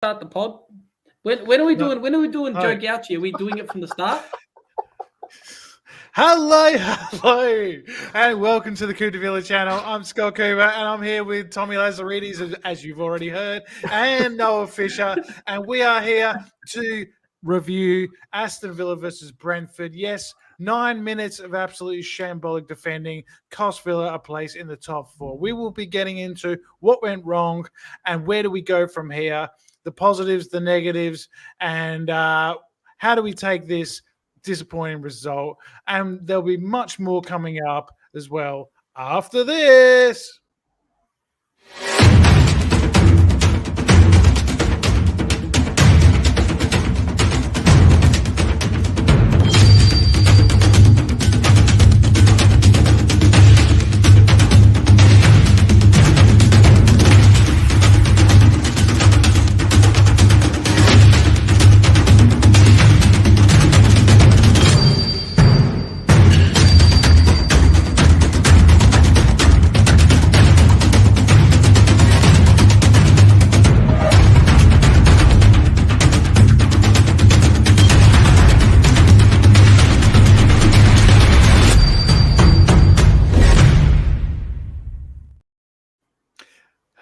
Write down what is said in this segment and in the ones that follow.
start the pod? When are we doing? No. When are we doing No. Joe Gauchi? Are we doing it from the start? Hello, and welcome to the Coop Villa channel. I'm Scott Cooper, and I'm here with Tommy Lazaridis, as you've already heard, and Noah Fisher, and we are here to review Aston Villa versus Brentford. Yes, 9 minutes of absolutely shambolic defending cost Villa a place in the top four. We will be getting into what went wrong and where do we go from here, the positives, the negatives, and how do we take this disappointing result. And there'll be much more coming up as well after this.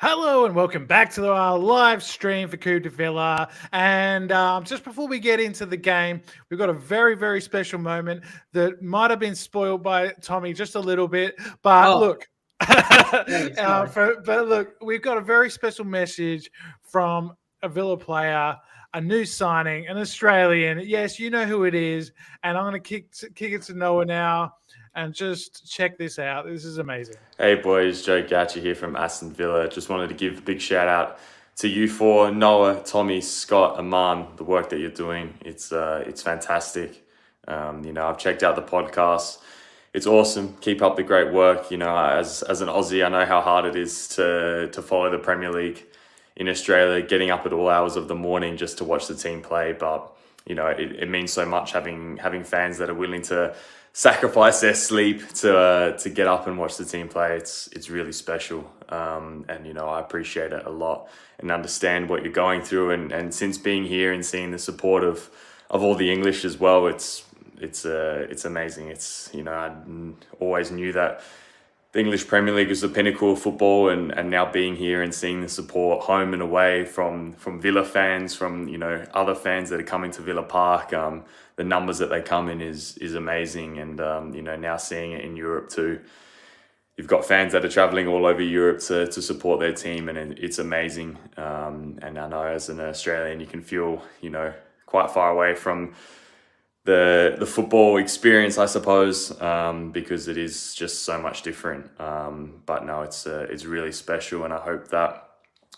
Hello and welcome back to our live stream for Coop de Villa. And just before we get into the game, we've got a very, very special moment that might have been spoiled by Tommy just a little bit. But look, look, we've got a very special message from a Villa player, a new signing, an Australian. Yes, you know who it is. And I'm going to kick it to Noah now. And just check this out. This is amazing. Hey boys, Joe Gauchi here from Aston Villa. Just wanted to give a big shout out to you four, Noah, Tommy, Scott, Aman. The work that you're doing, it's fantastic. I've checked out the podcast. It's awesome. Keep up the great work. As an Aussie, I know how hard it is to follow the Premier League in Australia, getting up at all hours of the morning just to watch the team play. But it means so much having fans that are willing to sacrifice their sleep to get up and watch the team play. It's really special, and I appreciate it a lot and understand what you're going through. And since being here and seeing the support of all the English as well, it's amazing. I always knew that the English Premier League was the pinnacle of football, and now being here and seeing the support home and away from Villa fans, from other fans that are coming to Villa Park, the numbers that they come in is amazing. And now seeing it in Europe too, you've got fans that are traveling all over Europe to support their team, and it's amazing. And I know as an Australian, you can feel quite far away from the football experience, I suppose, because it is just so much different. But no, it's really special, and I hope that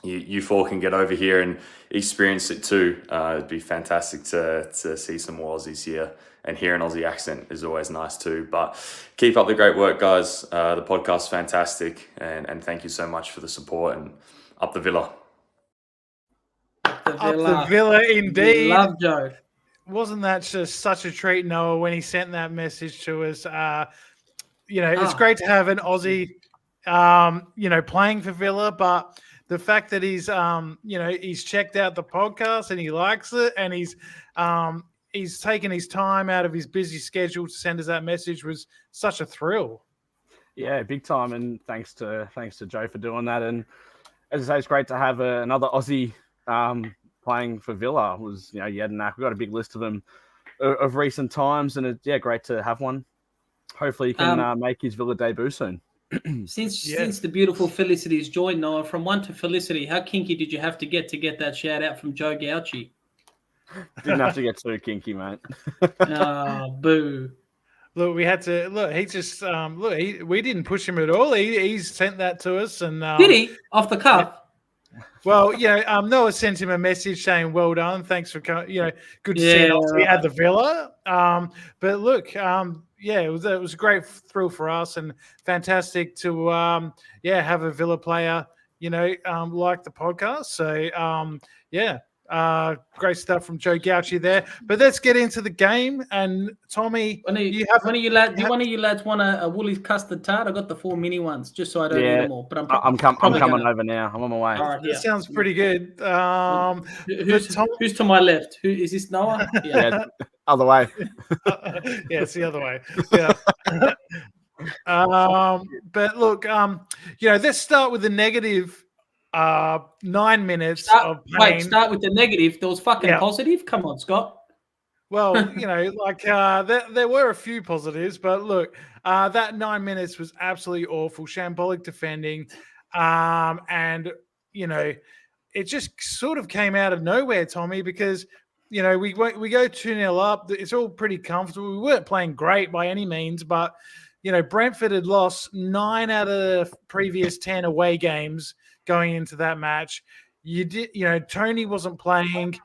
you four can get over here and experience it too. It'd be fantastic to see some more Aussies here, and hear an Aussie accent is always nice too. But keep up the great work, guys. The podcast's fantastic, and thank you so much for the support, and up the Villa. Up the Villa, indeed. Love Joe. Wasn't that just such a treat, Noah, when he sent that message to us? It's great to have an Aussie, playing for Villa, but the fact that he's checked out the podcast and he likes it, and he's taken his time out of his busy schedule to send us that message was such a thrill. Yeah, big time, and thanks to Joe for doing that. And as I say, it's great to have another Aussie playing for Villa. It was we've got a big list of them of recent times, and it's great to have one. Hopefully, he can make his Villa debut soon. Since the beautiful Felicity's joined, Noah, from one to Felicity, how kinky did you have to get that shout out from Joe Gauchi? Didn't have to get too kinky, mate. Oh, boo. Look, we had to look. He just we didn't push him at all. He sent that to us, and did he off the cuff? Well, Noah sent him a message saying, "Well done, thanks for good to see you at the Villa." But look, it was a great thrill for us, and fantastic to have a Villa player like the podcast. So Great stuff from Joe Gauchi there. But let's get into the game. And Tommy, Do one of you lads want a Woolies custard tart? I got the 4 mini ones, just so I don't eat them all. But I'm coming over now. I'm on my way. All right, that sounds pretty good. Who's to my left? Who is this? Noah? Yeah, other way. Yeah, it's the other way. Yeah. But look, let's start with the negative. 9 minutes of pain. Wait, start with the negative. There was fucking positive. Come on, Scott. Well, there were a few positives, but look, that 9 minutes was absolutely awful. Shambolic defending, and it just sort of came out of nowhere, Tommy, because we go 2-0 up. It's all pretty comfortable. We weren't playing great by any means, but Brentford had lost 9 out of the previous 10 away games going into that match. Tony wasn't playing.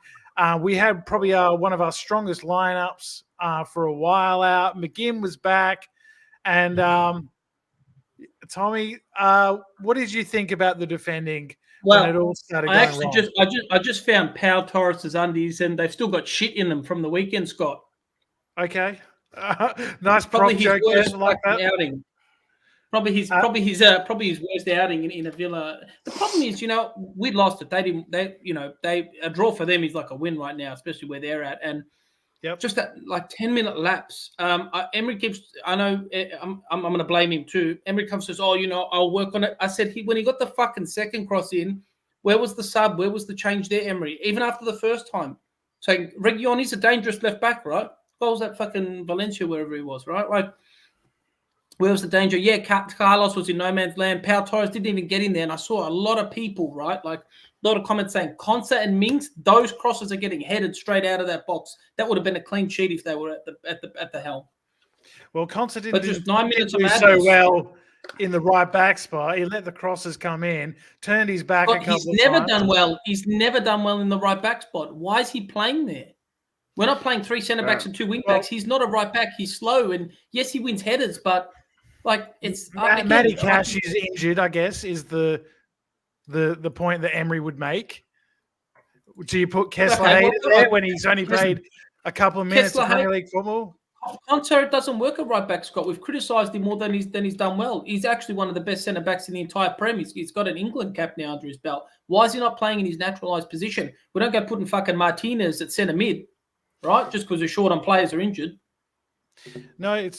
We had probably one of our strongest lineups for a while out. McGinn was back. And Tommy, what did you think about the defending when it all started going wrong? I just found Pau Torres's undies, and they've still got shit in them from the weekend, Scott. Okay. Nice prop joke like that. Outing. Probably his worst outing in a Villa. The problem is, we lost it. They didn't. A draw for them is like a win right now, especially where they're at. And just that 10-minute lapse. Emery keeps. I know. I'm going to blame him too. Emery comes and says, I'll work on it. I said when he got the fucking second cross in, where was the sub? Where was the change there, Emery? Even after the first time, saying Reguilón's a dangerous left back, right? What was that fucking Valencia, wherever he was, right? Like. Where was the danger? Yeah, Carlos was in no man's land. Pau Torres didn't even get in there. And I saw a lot of people, right? Like a lot of comments saying Consa and Mings, those crosses are getting headed straight out of that box. That would have been a clean sheet if they were at the helm. Well, Consa didn't do so well in the right back spot. He let the crosses come in, turned his back a couple of times. He's never done well. He's never done well in the right back spot. Why is he playing there? We're not playing 3 centre backs and 2 wing backs. He's not a right back. He's slow. And yes, he wins headers, but it's Matty Cash is injured, I guess, is the point that Emery would make. Do you put Kessler there when he's only played a couple of minutes of Premier League football? Conter doesn't work at right back, Scott. We've criticised him more than he's done well. He's actually one of the best centre backs in the entire Prem. He's got an England cap now under his belt. Why is he not playing in his naturalised position? We don't go putting fucking Martinez at centre mid, right? Just because we're short on players or injured. No,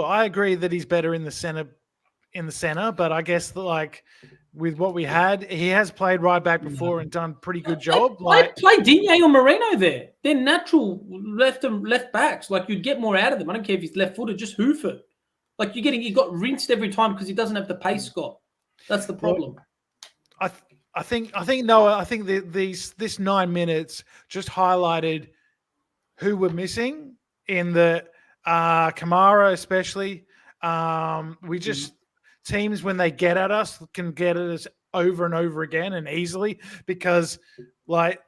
I agree that he's better in the center, but I guess that with what we had, he has played right back before and done a pretty good job. Play Digne or Moreno there. They're natural left backs. You'd get more out of them. I don't care if he's left footed, just hoof it. He got rinsed every time because he doesn't have the pace, Scott. That's the problem. I think Noah. I think this 9 minutes just highlighted who we're missing in the. Kamara especially. We just teams when they get at us can get at us over and over again and easily because McGinn,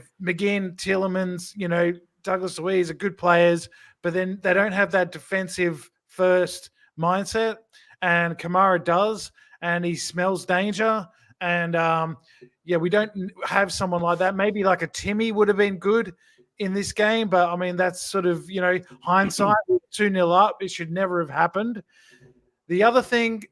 Tielemans, Douglas Luiz are good players, but then they don't have that defensive first mindset, and Kamara does, and he smells danger. And we don't have someone like that. Maybe like a Timmy would have been good in this game, but I mean, that's sort of, hindsight. 2-0 up. It should never have happened. The other thing,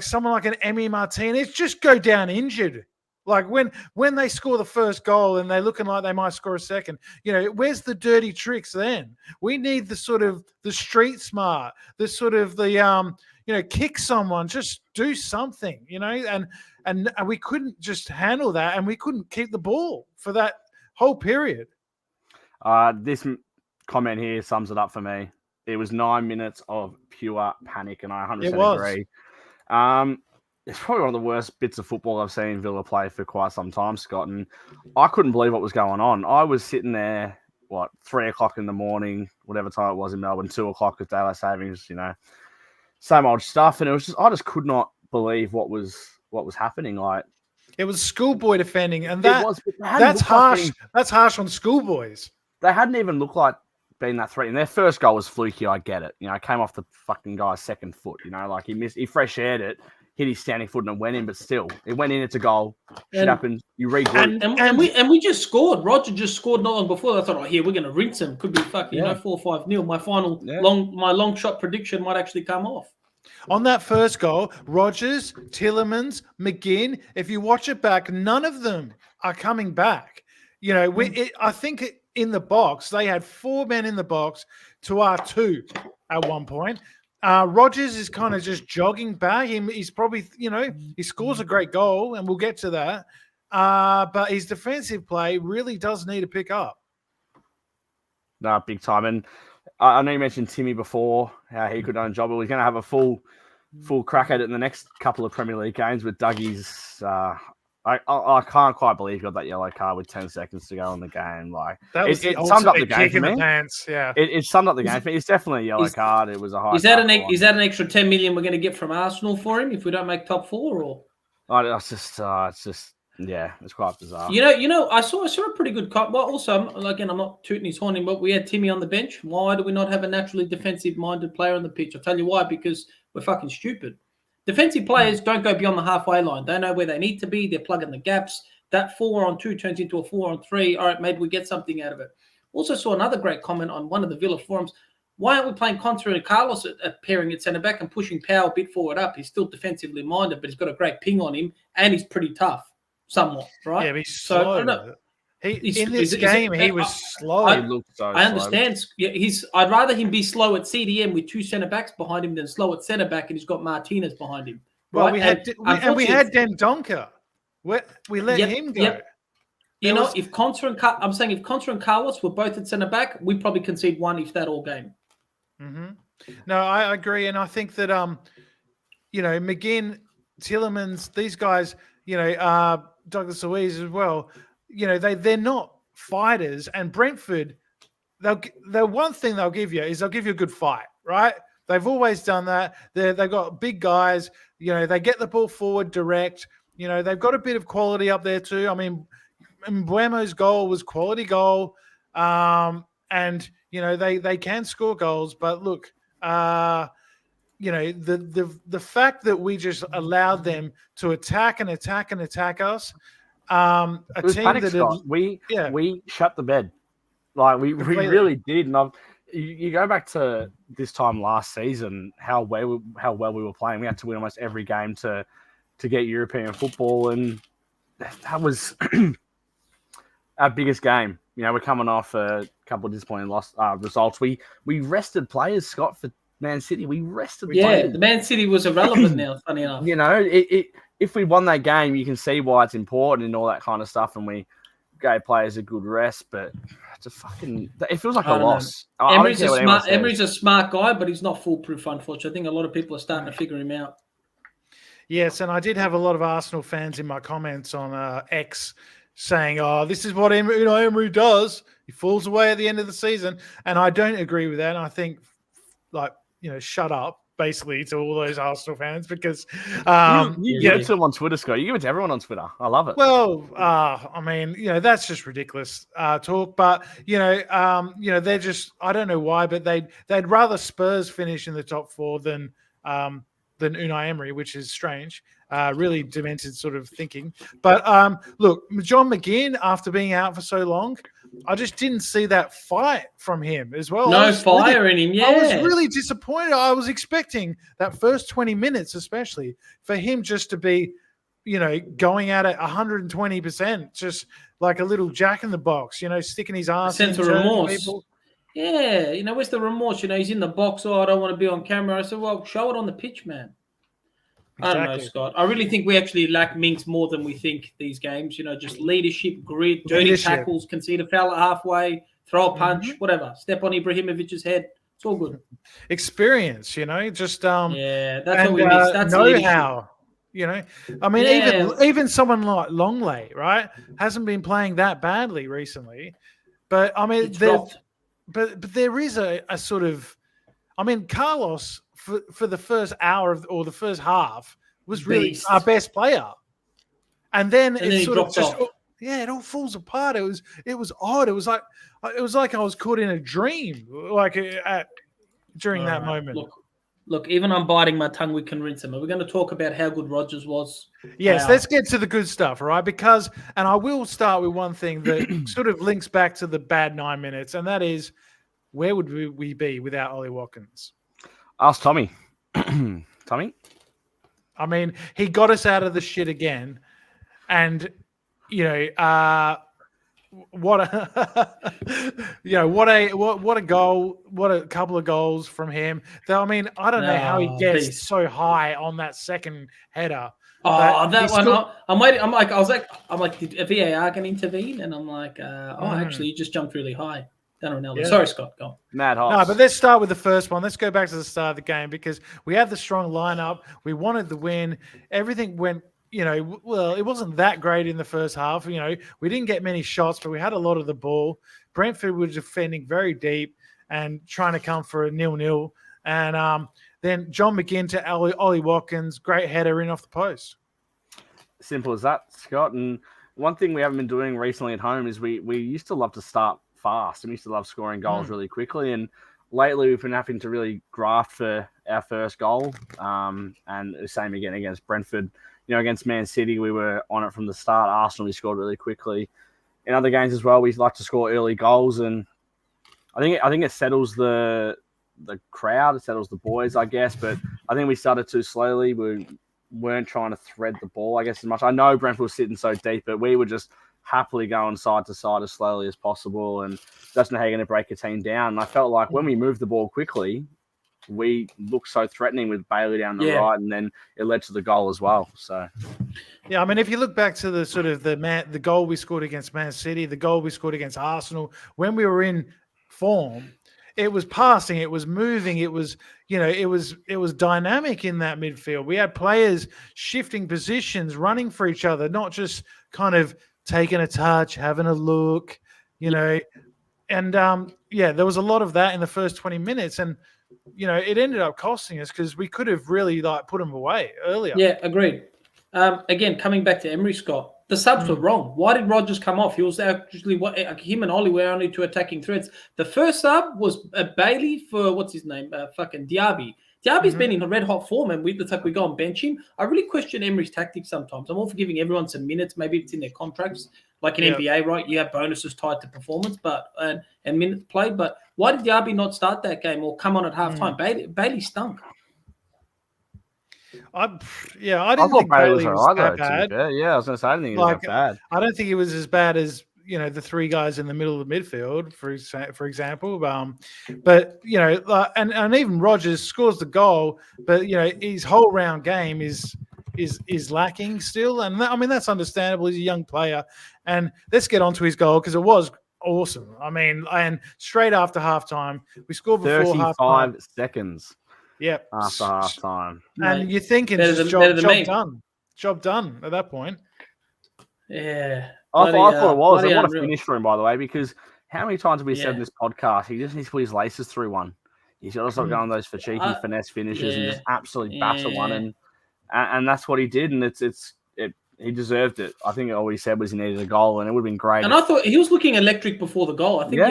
someone like an Emi Martinez, just go down injured. When they score the first goal and they're looking like they might score a second, where's the dirty tricks then? We need the sort of the street smart, the sort of the, kick someone, just do something, and we couldn't just handle that, and we couldn't keep the ball for that whole period. This comment here sums it up for me. It was 9 minutes of pure panic, and I 100% agree. It's probably one of the worst bits of football I've seen Villa play for quite some time, Scott, and I couldn't believe what was going on. I was sitting there, 3 o'clock in the morning, whatever time it was in Melbourne, 2 o'clock with daylight savings, same old stuff, and I just could not believe what was happening. It was schoolboy defending, and that's harsh. That's harsh on schoolboys. They hadn't even looked like being that threatening. Their first goal was fluky. I get it. It came off the fucking guy's second foot. He fresh aired it. hit his standing foot and it went in, but still, it went in. It's a goal. Shit happens. You regroup. And we just scored. Roger just scored not long before. I thought, oh, here we're going to rinse him. Could be fucking 4-5-0. My long shot prediction might actually come off. On that first goal, Rogers, Tillemans, McGinn. If you watch it back, none of them are coming back. You know, I think in the box they had 4 men in the box to our 2 at one point. Rogers is kind of just jogging back. He's probably, he scores a great goal, and we'll get to that. But his defensive play really does need to pick up. No, big time. And I know you mentioned Timmy before, how he could own a job. But we're going to have a full crack at it in the next couple of Premier League games with Dougie's. I can't quite believe he got that yellow card with 10 seconds to go in the game. Like it summed up the game for me. Yeah, it summed up the game for me. It's definitely a yellow card. It was a high. Is that an extra 10 million we're going to get from Arsenal for him if we don't make top 4? Or it's just it's quite bizarre. I saw a pretty good cut. Well, also again, I'm not tooting his horn, but we had Timmy on the bench. Why do we not have a naturally defensive-minded player on the pitch? I'll tell you why. Because we're fucking stupid. Defensive players don't go beyond the halfway line. They know where they need to be. They're plugging the gaps. That 4-on-2 turns into a 4-on-3. All right, maybe we get something out of it. Also saw another great comment on one of the Villa forums. Why aren't we playing Contra and Carlos at pairing at centre-back and pushing Powell a bit forward up? He's still defensively minded, but he's got a great ping on him, and he's pretty tough, somewhat, right? Yeah, but he's slow. I don't know. He was slow. I understand. Yeah, I'd rather him be slow at CDM with 2 centre backs behind him than slow at centre back, and he's got Martinez behind him. Well, right? we had Dendoncker. We let him go. Yep. If Contra and Carlos were both at centre back, we'd probably concede 1 if that all game. Mm-hmm. No, I agree, and I think that McGinn, Tillemans, these guys, Douglas Luiz as well. They're not fighters, and Brentford, the one thing they'll give you is they'll give you a good fight, right? They've always done that. They've got big guys. They get the ball forward direct. They've got a bit of quality up there too. I mean, Mbuemo's goal was quality goal, and they can score goals. But look, the fact that we just allowed them to attack us. We shut the bed, like we really did. And you go back to this time last season, how well we were playing. We had to win almost every game to get European football, and that was our biggest game. We're coming off a couple of disappointing results. We rested players, Scott, for Man City. We rested players. The Man City was irrelevant now, funny enough. If we won that game, you can see why it's important and all that kind of stuff, and we gave players a good rest, but it feels like a loss. Emery's a smart guy, but he's not foolproof, unfortunately. I think a lot of people are starting to figure him out. Yes, and I did have a lot of Arsenal fans in my comments on X saying, "Oh, this is what Emery does. He falls away at the end of the season," and I don't agree with that. And I think, shut up, basically, to all those Arsenal fans, because you give it to them on Twitter, Scott. You give it to everyone on Twitter. I love it. Well, that's just ridiculous talk. But they're just, I don't know why, but they'd rather Spurs finish in the top 4 than Unai Emery, which is strange. Really demented sort of thinking. But look, John McGinn, after being out for so long, I just didn't see that fight from him as well. No fire in him, yeah. I was really disappointed. I was expecting that first 20 minutes, especially, for him just to be, going at it 120%, just like a little jack in the box, sticking his ass in. Sense of remorse. People. Yeah, where's the remorse? He's in the box. Oh, I don't want to be on camera. I said, well, show it on the pitch, man. Exactly. I don't know, Scott. I really think we actually lack Minks more than we think these games. Just leadership, grit, dirty tackles, concede a foul at halfway, throw a punch, whatever. Step on Ibrahimovic's head. It's all good. Experience, just that's what we miss. That's know-how. I mean, even someone like Longley, right, hasn't been playing that badly recently. But I mean, but there is a sort of, I mean, Carlos for the first hour or the first half was really our best player, and then it sort of just it all falls apart. It was odd. It was like I was caught in a dream, during that moment. Look, Look, even I'm biting my tongue, we can rinse him. Are we going to talk about how good Rodgers was? Yes, let's get to the good stuff, all right? Because, and I will start with one thing that sort of links back to the bad 9 minutes, and that is, where would we be without Ollie Watkins? Ask Tommy. Tommy? I mean, he got us out of the shit again, and what a goal, what a couple of goals from him. Though, I mean, I don't know how he gets so high on that second header. Oh, that one! I'm waiting. I'm like, did a VAR can intervene? And I'm like, actually, he just jumped really high. Ronaldo. Yeah. Sorry, Scott. Go on. Mad hot. No, but let's start with the first one. Let's go back to the start of the game because we had the strong lineup. We wanted the win. Everything went, well, it wasn't that great in the first half. We didn't get many shots, but we had a lot of the ball. Brentford was defending very deep and trying to come for a 0-0. And then John McGinn to Ollie Watkins, great header in off the post. Simple as that, Scott. And one thing we haven't been doing recently at home is we used to love to start fast and we used to love scoring goals really quickly. And lately we've been having to really graft for our first goal. And the same again against Brentford. Against Man City, we were on it from the start. Arsenal, we scored really quickly. In other games as well, we like to score early goals. And I think it settles the crowd, it settles the boys, I guess. But I think we started too slowly. We weren't trying to thread the ball, I guess, as much. I know Brentford was sitting so deep, but we were just happily going side to side as slowly as possible and just know how you're going to break a team down. And I felt like when we moved the ball quickly, we looked so threatening with Bailey down the right, and then it led to the goal as well. So, yeah, I mean, if you look back to the sort of the goal we scored against Man City, the goal we scored against Arsenal, when we were in form, it was passing, it was moving, it was dynamic in that midfield. We had players shifting positions, running for each other, not just kind of taking a touch, having a look, And there was a lot of that in the first 20 minutes, and it ended up costing us because we could have really put them away earlier. Yeah, agreed. Again, coming back to Emery, Scott, the subs were wrong. Why did Rodgers come off? He was actually him and Ollie were only two attacking threats. The first sub was Bailey for what's his name, fucking Diaby. Diaby's been in a red hot form, and it's like we go and bench him. I really question Emery's tactics sometimes. I'm all for giving everyone some minutes. Maybe it's in their contracts, like in NBA, right? You have bonuses tied to performance, and minutes played. But why did Diaby not start that game or come on at halftime? Bailey stunk. I didn't think Bailey was that bad. Yeah, I was going to say I didn't think he was that bad. I don't think he was as bad as the three guys in the middle of the midfield, for example. But and even Rodgers scores the goal, but his whole round game is lacking still, and that's understandable. He's a young player, and let's get onto his goal because it was awesome. I mean, and straight after halftime, we scored before 35 seconds. Yep. After halftime. And you're thinking job done at that point. Yeah. I thought it was. And what a finish for him, by the way, because how many times have we said in this podcast, he just needs to put his laces through one. He's got to stop going those for cheeky finesse finishes and just absolutely batter one. And that's what he did. And he deserved it. I think all he said was he needed a goal, and it would have been great. And I thought he was looking electric before the goal. I think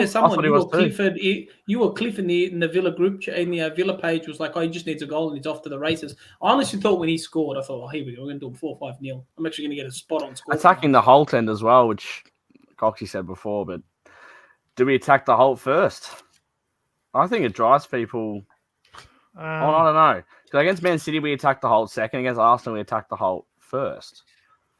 you or Cliff in the Villa group, in the Villa page was like, he just needs a goal and he's off to the races. I honestly thought when he scored, I thought, here we go, we're going to do a 4-5-0. I'm actually going to get a spot on score. Attacking the Holt end as well, which Coxie said before, but do we attack the Holt first? I think it drives people. I don't know. Because against Man City, we attacked the Holt second. Against Arsenal, we attacked the Holt first.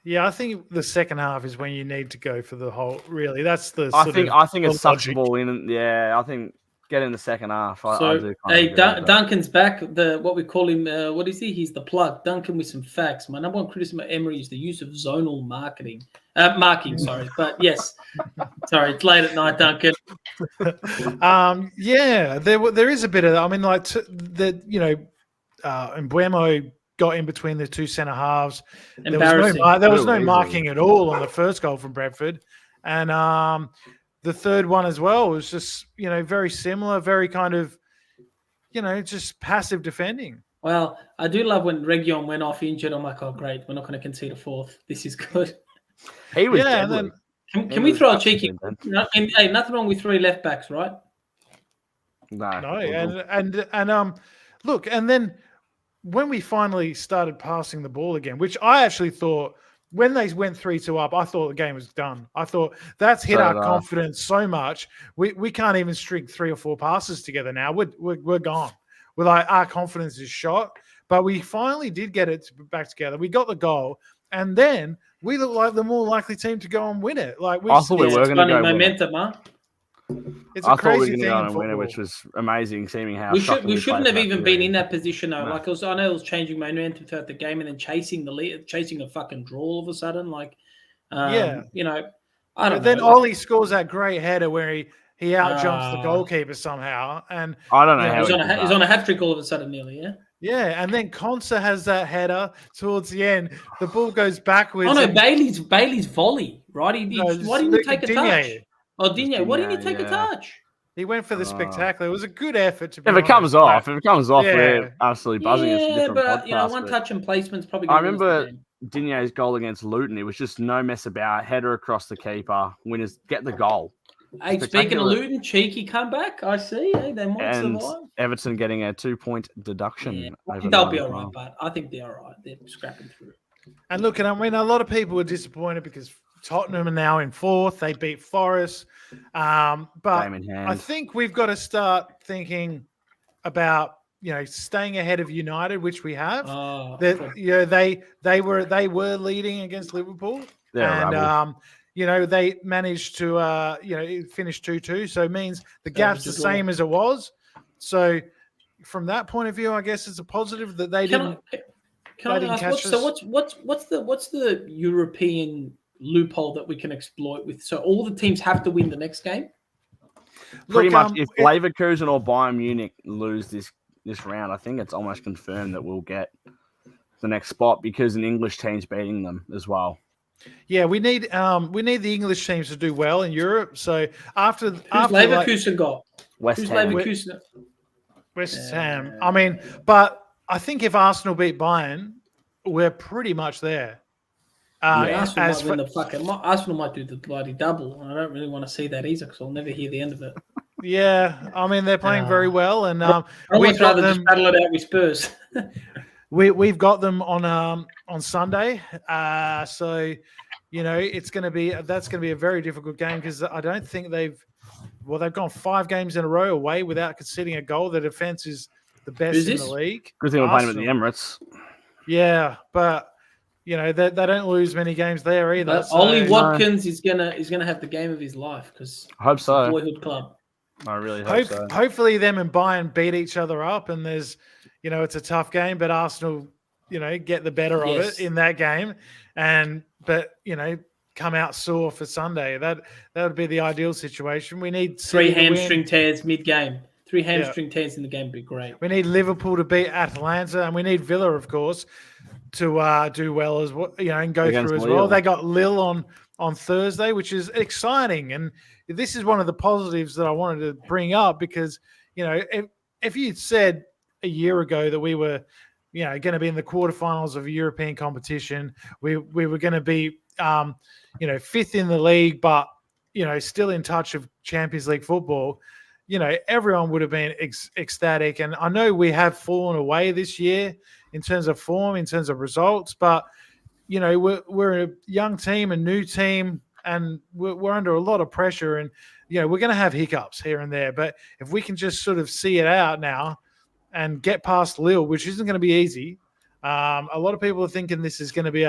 Yeah, I think the second half is when you need to go for the whole. Really, that's the. I think it's suckable in. Yeah, I think get in the second half. Duncan's back. What we call him. What is he? He's the plug. Duncan with some facts. My number one criticism of Emery is the use of zonal marking. Sorry, but yes. Sorry, it's late at night, Duncan. There is a bit of that. I mean, like Mbuemo got in between the two centre halves. There was no marking at all on the first goal from Brentford, and the third one as well was just very similar, very kind of just passive defending. Well, I do love when Reguilon went off injured. I'm like, oh great, we're not going to concede a fourth. This is good. He was and then can we throw a cheeky? Nothing wrong with three left backs, right? No, and look, and then when we finally started passing the ball again, which I actually thought when they went 3-2 up, I thought the game was done. I thought that's hit our confidence so much. We can't even string 3 or 4 passes together now. We're gone. We're like, our confidence is shot. But we finally did get it back together. We got the goal, and then we look like the more likely team to go and win it. Like I thought we were going to go momentum, huh? It's a crazy thing in football, win it, which was amazing. Seeing how we shouldn't have even been in that position though. No. Like I know it was changing momentum throughout the game, and then chasing the lead, chasing a fucking draw all of a sudden. Like, you know, I don't know. Then Ollie scores that great header where he out jumps the goalkeeper somehow, and I don't know how he's on a hat trick all of a sudden, nearly. Yeah. Yeah, and then Conser has that header towards the end. The ball goes backwards. Oh no, Bailey's volley, right? Why didn't he take a touch? Oh, Digne, why didn't he take a touch? He went for the spectacular. It was a good effort to be honest. If it comes off, we're absolutely buzzing. Yeah, but one touch and placement's probably. I remember Digne's goal against Luton. It was just no mess about. Header across the keeper. Winners get the goal. Hey, speaking of Luton, cheeky comeback. I see. Hey, they might survive. Everton getting a 2-point deduction. Yeah, I think they'll be all right, but I think they're all right. They're scrapping through. And look, I mean, a lot of people were disappointed because Tottenham are now in 4th. They beat Forest. But I think we've got to start thinking about, staying ahead of United, which we have. They were leading against Liverpool. They managed to finish 2-2. So it means the gap's the same as it was. So from that point of view, I guess it's a positive that they didn't. Can I ask, what's the European loophole that we can exploit with? So all the teams have to win the next game? Pretty much. If Leverkusen or Bayern Munich lose this round, I think it's almost confirmed that we'll get the next spot because an English team's beating them as well. Yeah, we need the English teams to do well in Europe. So after Leverkusen got West Ham. West Ham. I mean, but I think if Arsenal beat Bayern, we're pretty much there. Arsenal might do the bloody double. I don't really want to see that either because I'll never hear the end of it. Yeah, I mean they're playing very well, and we'd rather just battle it out with Spurs. We've got them on Sunday, so that's going to be a very difficult game because I don't think they've gone 5 games in a row away without conceding a goal. The defense is the best in the league. Good thing we're playing with the Emirates. Yeah, but they don't lose many games there either. Ollie Watkins is gonna have the game of his life because I hope so. Boyhood club. I really hope so. Hopefully, them and Bayern beat each other up, and there's it's a tough game, but Arsenal get the better of it in that game, but come out sore for Sunday. That would be the ideal situation. We need 3 hamstring tears mid-game. 3 hamstring tears in the game would be great. We need Liverpool to beat Atalanta, and we need Villa, of course, to do well as well, and go through as well. They got Lille on Thursday, which is exciting, and this is one of the positives that I wanted to bring up because if you'd said a year ago that we were going to be in the quarterfinals of a European competition, we were going to be 5th in the league, but still in touch of Champions League football, everyone would have been ecstatic. And I know we have fallen away this year in terms of form, in terms of results, but we're a young team, a new team, and we're under a lot of pressure, and we're going to have hiccups here and there. But if we can just sort of see it out now and get past Lille, which isn't going to be easy, a lot of people are thinking this is going to be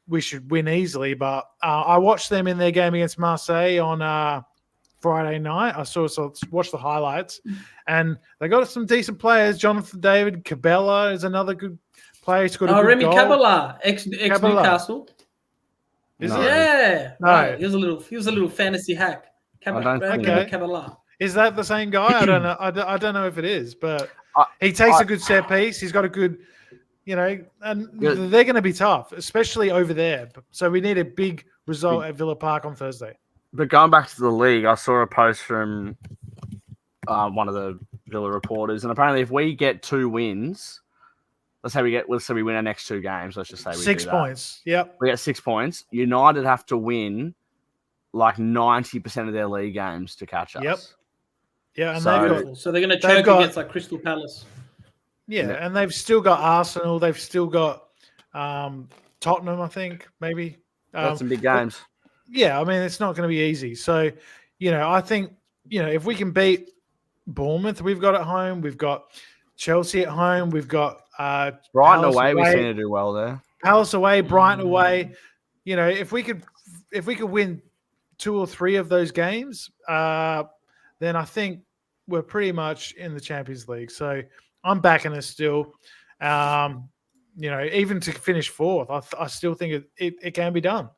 we should win easily. But I watched them in their game against Marseille on Friday night. I watched the highlights, and they got some decent players. Jonathan David, Cabella is another good player. He's got a good Remy goal. Cabella, ex Newcastle. Is it? Yeah. No. Right. He was a little fantasy hack. Cabella. Is that the same guy? I don't know. I don't know if it is, but he takes a good set piece. He's got a good, and they're going to be tough, especially over there. So we need a big result at Villa Park on Thursday. But going back to the league, I saw a post from one of the Villa reporters, and apparently if we get 2 wins, let's say we win our next 2 games. Let's just say we 6 points. Yep. We get 6 points. United have to win like 90% of their league games to catch us. Yeah, and so they're going to choke against like Crystal Palace. Yeah, and they've still got Arsenal. They've still got Tottenham, I think, maybe. Got some big games. Yeah, I mean, it's not going to be easy. So, I think, if we can beat Bournemouth, we've got at home. We've got Chelsea at home. We've got Brighton away. We seem to do well there. Palace away, Brighton away. If we could win 2 or 3 of those games, then I think we're pretty much in the Champions League. So I'm backing us still. Even to finish 4th, I still think it can be done.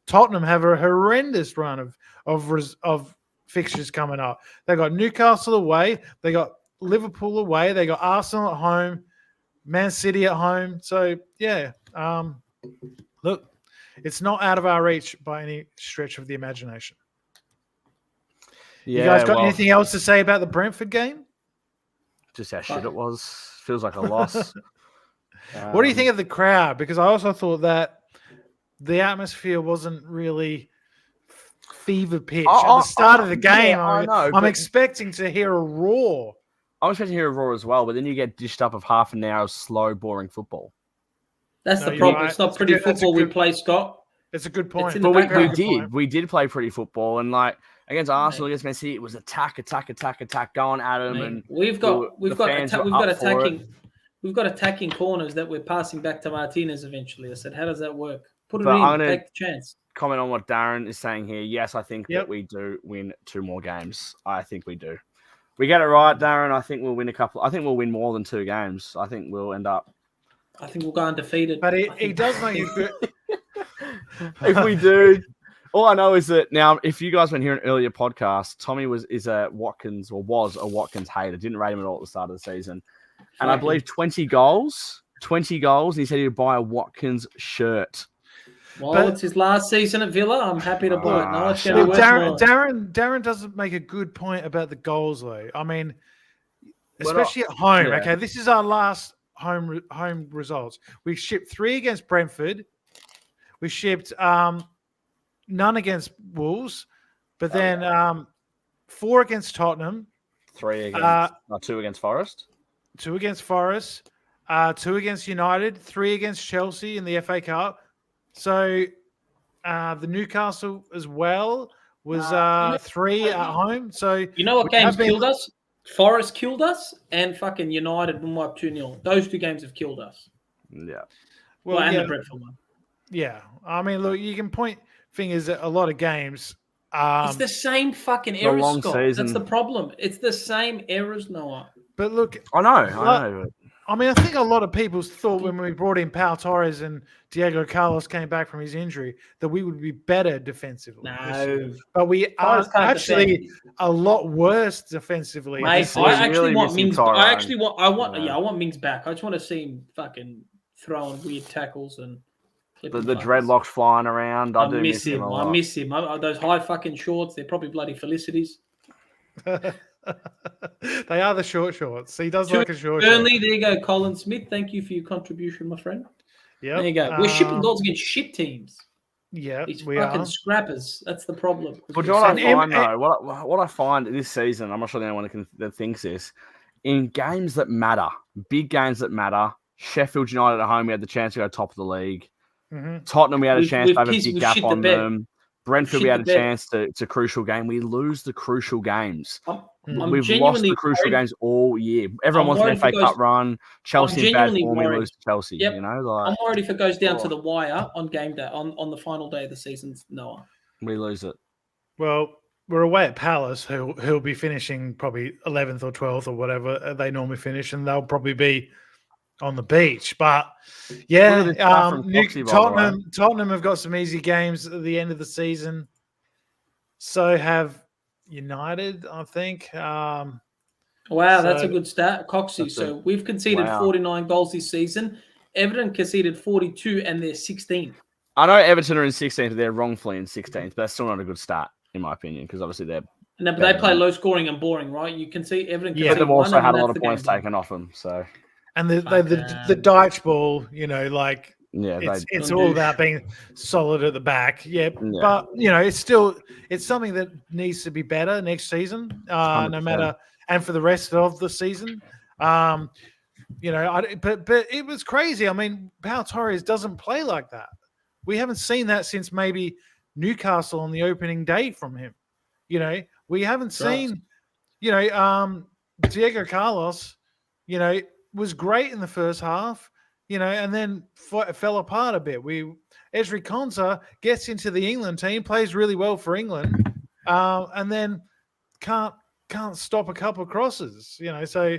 Tottenham have a horrendous run of fixtures coming up. They got Newcastle away, they got Liverpool away, they got Arsenal at home, Man City at home. So yeah, look, it's not out of our reach by any stretch of the imagination. Yeah, you guys got anything else to say about the Brentford game? Just how shit it was. Feels like a loss. What do you think of the crowd? Because I also thought that the atmosphere wasn't really fever pitch at the start of the game. Yeah, I'm expecting to hear a roar. I was expecting to hear a roar as well, but then you get dished up of half an hour of slow, boring football. That's the problem. Right. It's not pretty football we play, Scott. It's a good point. But we did play pretty football, and like against Arsenal, against Man City, it was attack, going at them. And we've got attacking corners that we're passing back to Martinez eventually. I said, how does that work? Put it in, take the chance. Comment on what Darren is saying here. Yes, I think that we do win 2 more games. I think we do. We get it right, Darren. I think we'll win a couple. I think we'll win more than 2 games. I think we'll end up. I think we'll go undefeated. But he does make you good. If we do, all I know is that now, if you guys went here in an earlier podcast, Tommy was a Watkins hater. Didn't rate him at all at the start of the season, and I believe 20 goals. And he said he'd buy a Watkins shirt. Well, it's his last season at Villa. I'm happy to buy it. No, it's going to be worth more. Darren doesn't make a good point about the goals, though. I mean, especially at home. Yeah. Okay, this is our last home results. We shipped 3 against Brentford. We shipped none against Wolves, but then 4 against Tottenham. 2 against Forest. 2 against Forest. 2 against United. 3 against Chelsea in the FA Cup. So the Newcastle as well was 3 at home. So you know what games killed us? Forest killed us, and fucking United won 2-0. Those 2 games have killed us. Yeah. Well, and the Brentford one. Yeah. I mean, look, you can point fingers at a lot of games. It's the same fucking errors, Scott. That's the problem. It's the same errors, Noah. But look, I know. I mean, I think a lot of people thought when we brought in Pau Torres and Diego Carlos came back from his injury that we would be better defensively. No. But we are actually a lot worse defensively. Mate, I actually want Mings. I want Mings back. I just want to see him fucking throwing weird tackles and the dreadlocks flying around. I do miss him. I miss him. Those high fucking shorts, they're probably bloody Felicities. They are the short shorts. He does like a short Burnley, short. There you go, Colin Smith. Thank you for your contribution, my friend. Yeah. There you go. We're shipping goals against shit teams. Yeah, these fucking scrappers. That's the problem. But what I find this season, I'm not sure anyone that thinks this, in games that matter, big games that matter, Sheffield United at home, we had the chance to go top of the league. Mm-hmm. Tottenham, we had a chance to have a big gap on them. Brentford, we had a chance to crucial game. We lose the crucial games. We've lost the crucial games all year. Everyone wants an FA Cup run. Chelsea in bad form, we lose to Chelsea. Yep. You know, like, I'm worried if it goes down to the wire on game day, on the final day of the season, Noah. We lose it. Well, we're away at Palace, who'll be finishing probably 11th or 12th or whatever they normally finish, and they'll probably be on the beach. But yeah, Tottenham have got some easy games at the end of the season. So have United, I think. Wow, that's a good stat, Coxie. So we've conceded 49 goals this season. Everton conceded 42, and they're 16th. I know Everton are in 16th. They're wrongfully in 16th, but that's still not a good start, in my opinion, because obviously they're. No, but they play low scoring and boring, right? You can see Everton. Yeah, they've also had a lot of points taken off them. So. And the Dyche ball, you know, like Yeah, it's all about being solid at the back. Yeah, but it's something that needs to be better next season. No matter, and for the rest of the season. But it was crazy. I mean, Pau Torres doesn't play like that. We haven't seen that since maybe Newcastle on the opening day from him. We haven't seen. Diego Carlos, was great in the first half. And then fell apart a bit. Ezri Konsa gets into the England team, plays really well for England, and then can't stop a couple of crosses. So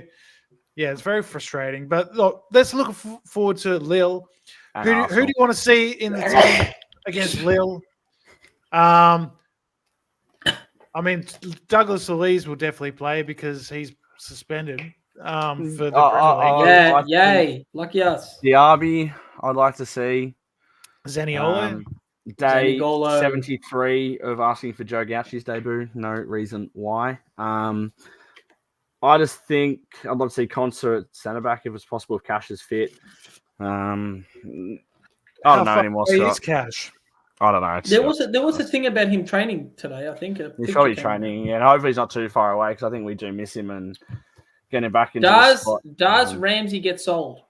yeah, it's very frustrating. But look, let's look forward to Lille. Who do you want to see in the team against Lille? I mean, Douglas Luiz will definitely play because he's suspended for the Premier League. Yay! Lucky us. Diaby, I'd like to see. Zaniolo. Day 73 of asking for Joe Gauchi's debut. No reason why. I just think I'd love to see Konsa at centre back if it's possible, if Cash is fit. I don't know anymore. Is Cash? I don't know. There was a thing about him training today. I think he's probably training. Yeah, and hopefully he's not too far away because I think we do miss him and getting him back into. Does Ramsey get sold?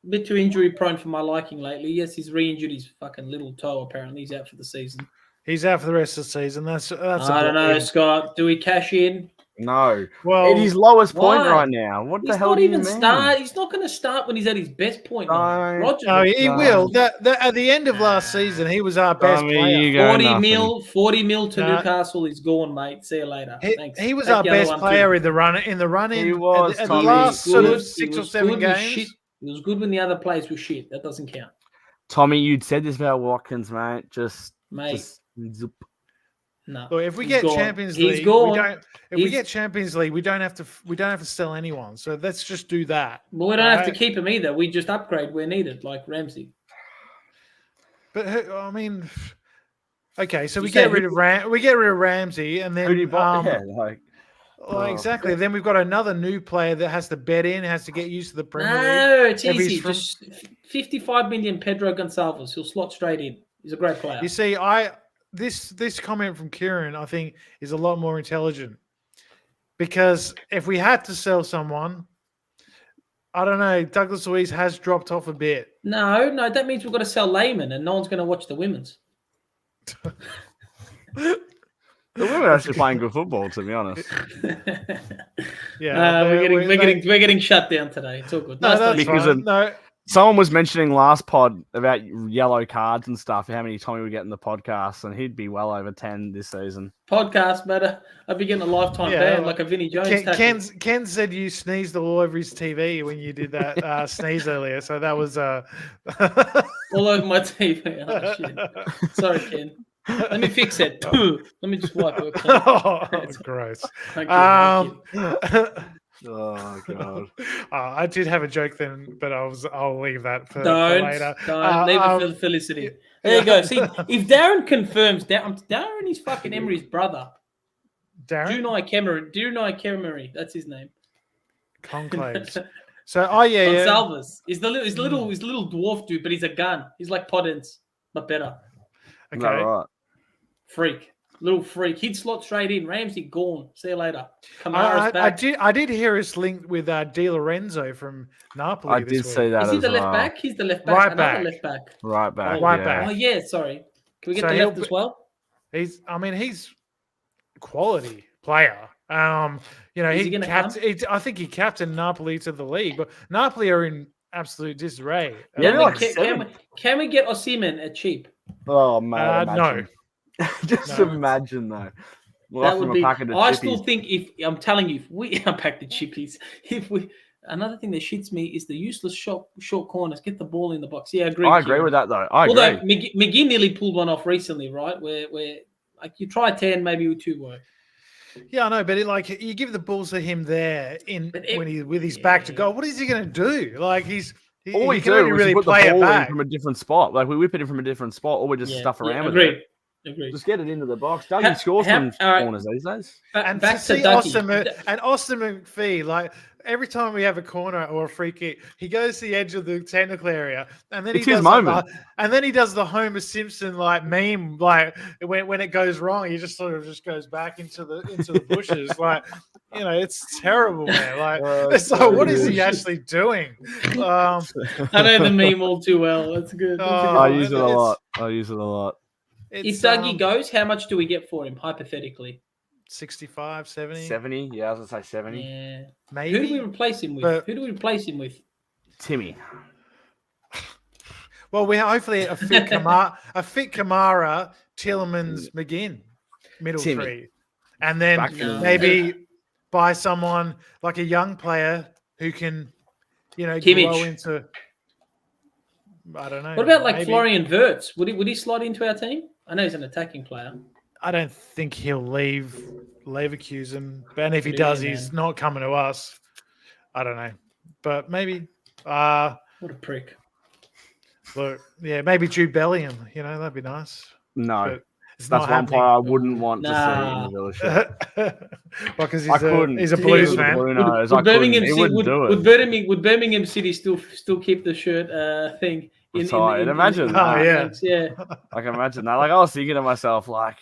A bit too injury prone for my liking lately. Yes, he's re-injured his fucking little toe. Apparently, he's out for the season. He's out for the rest of the season. That's. I don't know, Scott. Do we cash in? No. Well, at his lowest point right now. What the hell do you mean? Start. He's not going to start when he's at his best point. No, he will. At the end of last season, he was our best player. 40 mil to Newcastle. He's gone, mate. See you later. Thanks. He was our best player in the run. He was at the last sort of 6 or 7 games. It was good when the other players were shit. That doesn't count. Tommy, you'd said this about Watkins, mate. No. Look, if we get Champions League, we get Champions League, we don't have to sell anyone. So let's just do that. Well, we don't have to keep him either. We just upgrade where needed, like Ramsey. But I mean, okay, so we get rid of Ramsey, and then who do you buy? Exactly. Then we've got another new player that has to bet in, has to get used to the Premier League. No, it's easy. Just 55 million Pedro Gonçalves. He'll slot straight in. He's a great player. You see, this comment from Kieran, I think, is a lot more intelligent. Because if we had to sell someone, I don't know, Douglas Luiz has dropped off a bit. No, that means we've got to sell Lehman and no one's going to watch the women's. The women are actually playing good football, to be honest. Yeah, we're getting shut down today. It's all good. Someone was mentioning last pod about yellow cards and stuff, how many Tommy would get in the podcast, and he'd be well over 10 this season. Podcast matter. I'd be getting a lifetime ban like a Vinnie Jones. Ken said you sneezed all over his TV when you did that sneeze earlier, so that was all over my TV. Oh, shit. Sorry, Ken. Let me fix it. Let me just wipe it. It's gross. Thank you. Oh god! I did have a joke then, but I'll leave that for later. Don't leave it for Felicity. There you go. See, if Darren confirms, Darren is fucking Emery's brother. Darren? Dunai Kemery. That's his name. Conclaves. So, Gonçalves. He's the little dwarf dude, but he's a gun. He's like Podence, but better. Okay. Right. Little freak. He'd slot straight in. Ramsey gone. See you later. Kamara's back. I did hear us linked with Di Lorenzo from Napoli. I did see that. Is he the left back? He's the left back. Right back. Left back. Right back. Right back. Oh yeah. Sorry. Can we get the left as well? He's quality player. I think he captained Napoli to the league, but Napoli are in absolute disarray. Can we get Osimhen at cheap? Oh man, no. Imagine though. That would be. I still think if I'm telling you, if we unpack the chippies, another thing that shits me is the useless short corners. Get the ball in the box. Yeah, I agree with that though. Although McGinn nearly pulled one off recently, right? Where like you try 10, maybe with 2 work. Yeah, I know, but you give the balls to him there when he's with his back to goal. What is he going to do? Like he can only really play it back from a different spot. Like we whip it in from a different spot, or we just stuff around with it. Agreed. Just get it into the box. Dougie scores from corners these days. And back to see Austin McPhee, like every time we have a corner or a free kick, he goes to the edge of the technical area, and then he does the Homer Simpson like meme, like when it goes wrong, he just sort of just goes back into the bushes, like it's terrible, man. Like, so what is he actually doing? I know the meme all too well. That's good. I use it a lot. If Dougie goes, how much do we get for him, hypothetically? 65, 70? 70, yeah, I was going to say 70. Yeah. Maybe. Who do we replace him with? Timmy. Well, we hopefully a fit Kamara, Tielemans, McGinn, middle Timmy. three. And then maybe buy someone like a young player who can, grow into... I don't know. What about Florian Wirtz? Would he slide into our team? I know he's an attacking player. I don't think he'll leave Leverkusen. And if he does, he's not coming to us. I don't know. But maybe... what a prick. Look, maybe Jude Bellingham. That'd be nice. No. That's one player I wouldn't want to see in the Villa shirt. Well, because he's a Blues fan. Would Birmingham City still keep the shirt thing? Imagine that. Yeah. Like, imagine that. Like, I was thinking to myself, like,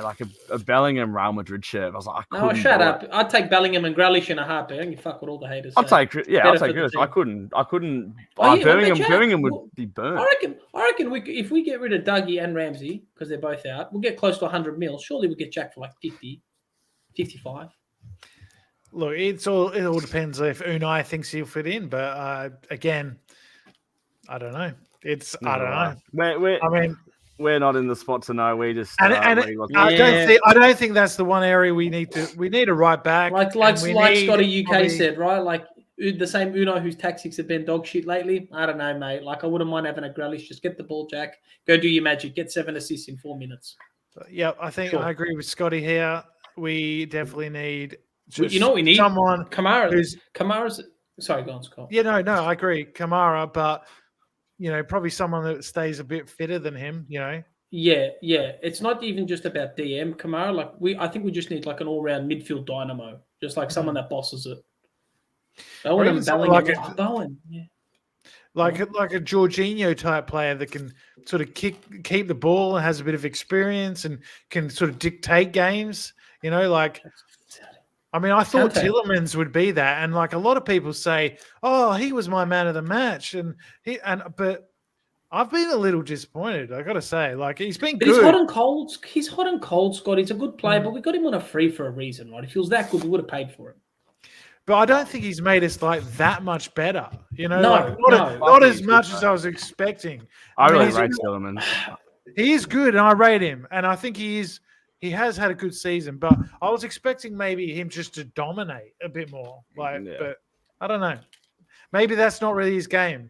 like a Bellingham Real Madrid shirt. I was like, I couldn't. No, shut up. I'd take Bellingham and Grealish in a heartbeat. I don't give a fuck what all the haters say. I'll take Grealish. I couldn't. Birmingham would be burnt. I reckon if we get rid of Dougie and Ramsey, because they're both out, we'll get close to 100 mil. Surely we'll get Jack for like 50, 55. Look, it all depends if Unai thinks he'll fit in. But again, I don't know. I don't know. We're not in the spot to know. We just I don't think that's the one area we need to write back. Like Scotty UK said, right? Like the same Unai whose tactics have been dog shit lately. I don't know, mate. Like I wouldn't mind having a Grealish. Just get the ball, Jack. Go do your magic. Get 7 assists in 4 minutes. Yeah, I think I agree with Scotty here. We definitely need. You know what we need? Someone Kamara's. Sorry, go on, Scott. Yeah, no, I agree, Kamara, but probably someone that stays a bit fitter than him. Yeah. It's not even just about DM Kamara. Like I think we just need like an all-round midfield dynamo, just like someone that bosses it. Like a Jorginho type player that can sort of keep the ball and has a bit of experience and can sort of dictate games. I thought Tielemans would be that, and like a lot of people say, "Oh, he was my man of the match," but I've been a little disappointed. I got to say, like he's been good. He's hot and cold. Scott. He's a good player, but we got him on a free for a reason, right? If he was that good, we would have paid for him. But I don't think he's made us like that much better. Not as much as I was expecting. I really rate Tielemans. He is good, and I rate him, and I think he is. He has had a good season, but I was expecting maybe him just to dominate a bit more. But I don't know. Maybe that's not really his game.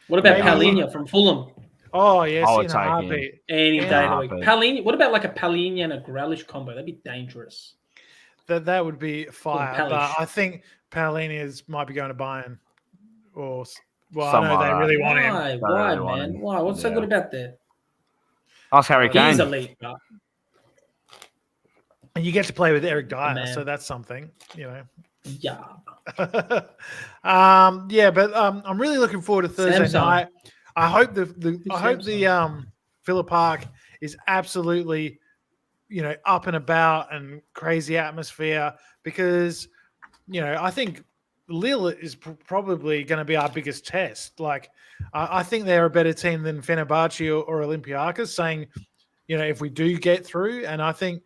What about Palhinha from Fulham? Oh, yes. I would take him. Any day of the week. Palhinha. What about like a Palhinha and a Grealish combo? That'd be dangerous. That would be fire. But I think Palhinha might be going to Bayern. I know they really want him. Why, man? Why? What's so good about that? Ask Harry Kane. He's elite, bro. And you get to play with Eric Dyer, so that's something, Yeah. But I'm really looking forward to Thursday night. I hope the Villa Park is absolutely, up and about and crazy atmosphere because, I think Lille is probably going to be our biggest test. Like, I think they're a better team than Fenerbahce or Olympiacos, saying, if we do get through, and I think.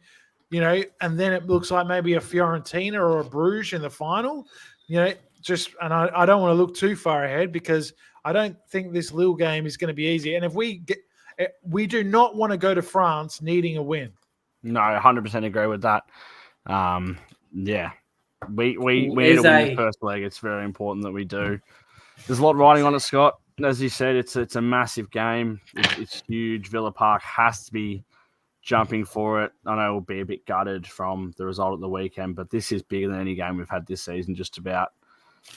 And then it looks like maybe a Fiorentina or a Bruges in the final. I don't want to look too far ahead because I don't think this Lille game is going to be easy. And if we do not want to go to France needing a win. No, 100% agree with that. We need to win the first leg. It's very important that we do. There's a lot riding on it, Scott. As you said, it's a massive game. It's huge. Villa Park has to be jumping for it. I know we'll be a bit gutted from the result at the weekend, but this is bigger than any game we've had this season, just about.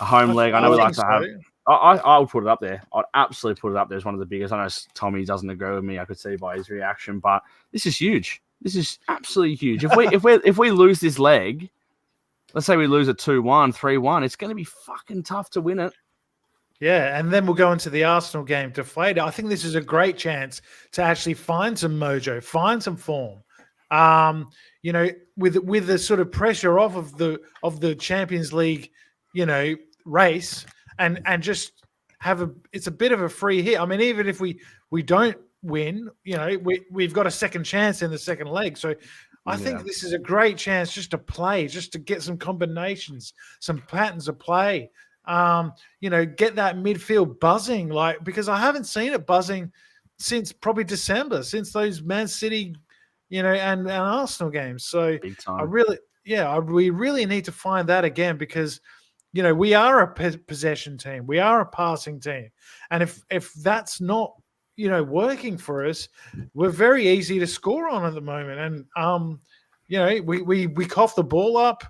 a home leg. I know we like to have. So. I'll put it up there. I'd absolutely put it up there as one of the biggest. I know Tommy doesn't agree with me. I could see by his reaction, but this is huge. This is absolutely huge. If we lose this leg, let's say we lose a 2-1, 3-1, it's going to be fucking tough to win it. Yeah, and then we'll go into the Arsenal game deflated. I think this is a great chance to actually find some mojo, find some form. You know, with the sort of pressure off of the Champions League, you know, race, and just have it's a bit of a free hit. I mean, even if we don't win, you know, we've got a second chance in the second leg. So I think this is a great chance just to play, just to get some combinations, some patterns of play. You know, get that midfield buzzing, because I haven't seen it buzzing since probably December, since those Man City, you know, and Arsenal games. So Big time. we really need to find that again, because, you know, we are a possession team, we are a passing team, and if that's not, you know, working for us, we're very easy to score on at the moment. And you know, we cough the ball up,